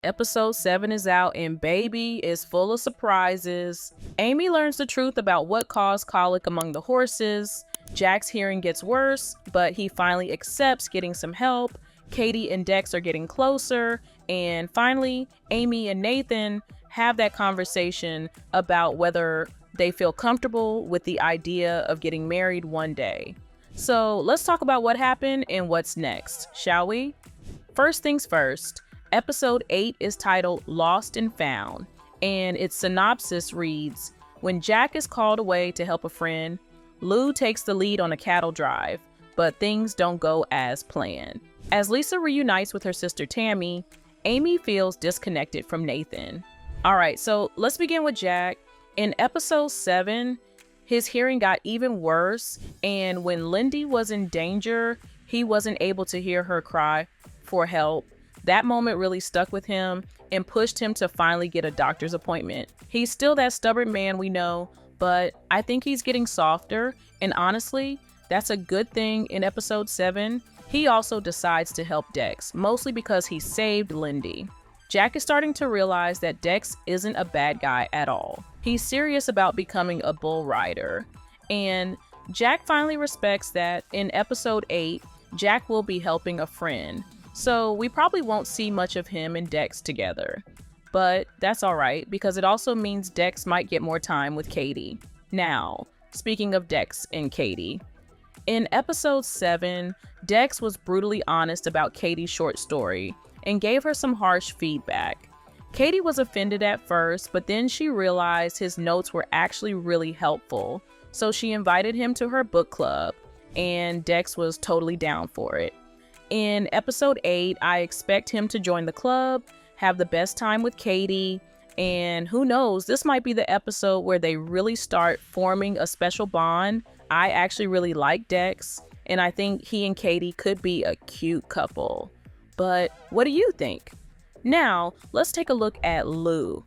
Episode 7 is out and baby is full of surprises. Amy learns the truth about what caused colic among the horses. Jack's hearing gets worse, but he finally accepts getting some help. Katie and Dex are getting closer. And finally, Amy and Nathan have that conversation about whether they feel comfortable with the idea of getting married one day. So let's talk about what happened and what's next, shall we? First things first. Episode 8 is titled Lost and Found, and its synopsis reads, when Jack is called away to help a friend, Lou takes the lead on a cattle drive, but things don't go as planned. As Lisa reunites with her sister Tammy, Amy feels disconnected from Nathan. Alright, so let's begin with Jack. In episode 7, his hearing got even worse, and when Lindy was in danger, he wasn't able to hear her cry for help. That moment really stuck with him and pushed him to finally get a doctor's appointment. He's still that stubborn man we know, but I think he's getting softer, and honestly, that's a good thing. In episode 7, he also decides to help Dex, mostly because he saved Lindy. Jack is starting to realize that Dex isn't a bad guy at all. He's serious about becoming a bull rider, and Jack finally respects that in episode 8, Jack will be helping a friend. So we probably won't see much of him and Dex together. But that's alright, because it also means Dex might get more time with Katie. Now, speaking of Dex and Katie. In episode 7, Dex was brutally honest about Katie's short story and gave her some harsh feedback. Katie was offended at first, but then she realized his notes were actually really helpful. So she invited him to her book club, and Dex was totally down for it. In episode 8, I expect him to join the club, have the best time with Katie, and who knows, this might be the episode where they really start forming a special bond. I actually really like Dex, and I think he and Katie could be a cute couple. But what do you think? Now, let's take a look at Lou.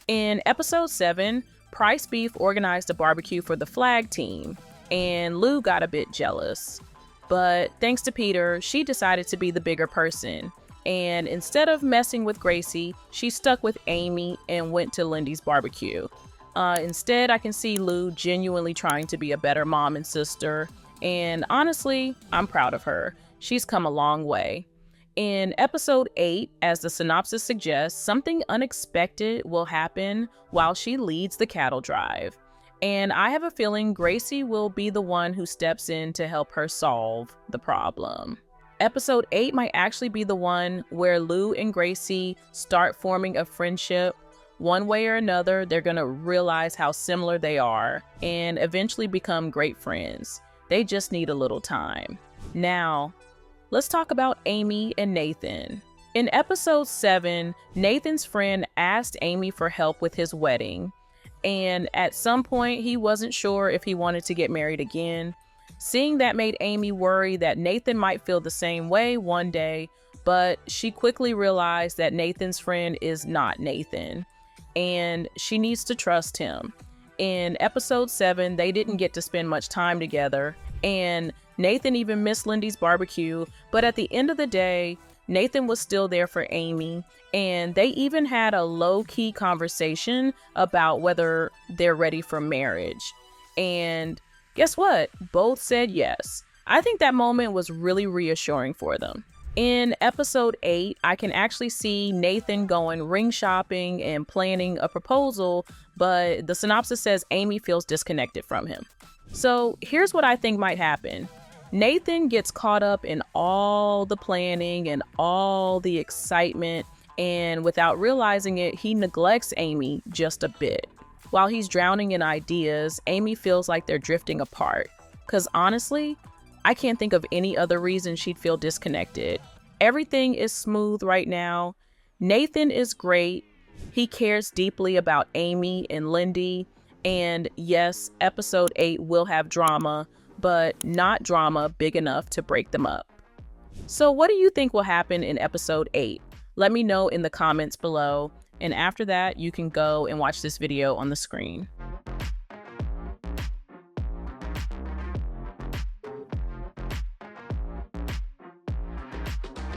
In episode 7, Price Beef organized a barbecue for the flag team, and Lou got a bit jealous. But thanks to Peter, she decided to be the bigger person. And instead of messing with Gracie, she stuck with Amy and went to Lindy's barbecue. Instead, I can see Lou genuinely trying to be a better mom and sister. And honestly, I'm proud of her. She's come a long way. In episode 8, as the synopsis suggests, something unexpected will happen while she leads the cattle drive. And I have a feeling Gracie will be the one who steps in to help her solve the problem. Episode 8 might actually be the one where Lou and Gracie start forming a friendship. One way or another, they're gonna realize how similar they are and eventually become great friends. They just need a little time. Now, let's talk about Amy and Nathan. In episode 7, Nathan's friend asked Amy for help with his wedding. And at some point, he wasn't sure if he wanted to get married again. Seeing that made Amy worry that Nathan might feel the same way one day, but she quickly realized that Nathan's friend is not Nathan, and she needs to trust him. In episode 7, they didn't get to spend much time together, and Nathan even missed Lindy's barbecue, but at the end of the day, Nathan was still there for Amy, and they even had a low-key conversation about whether they're ready for marriage. And guess what? Both said yes. I think that moment was really reassuring for them. In episode 8, I can actually see Nathan going ring shopping and planning a proposal, but the synopsis says Amy feels disconnected from him. So here's what I think might happen. Nathan gets caught up in all the planning and all the excitement, and without realizing it, he neglects Amy just a bit. While he's drowning in ideas, Amy feels like they're drifting apart. Because honestly, I can't think of any other reason she'd feel disconnected. Everything is smooth right now. Nathan is great. He cares deeply about Amy and Lindy. And yes, episode 8 will have drama, but not drama big enough to break them up. So what do you think will happen in episode 8? Let me know in the comments below. And after that, you can go and watch this video on the screen.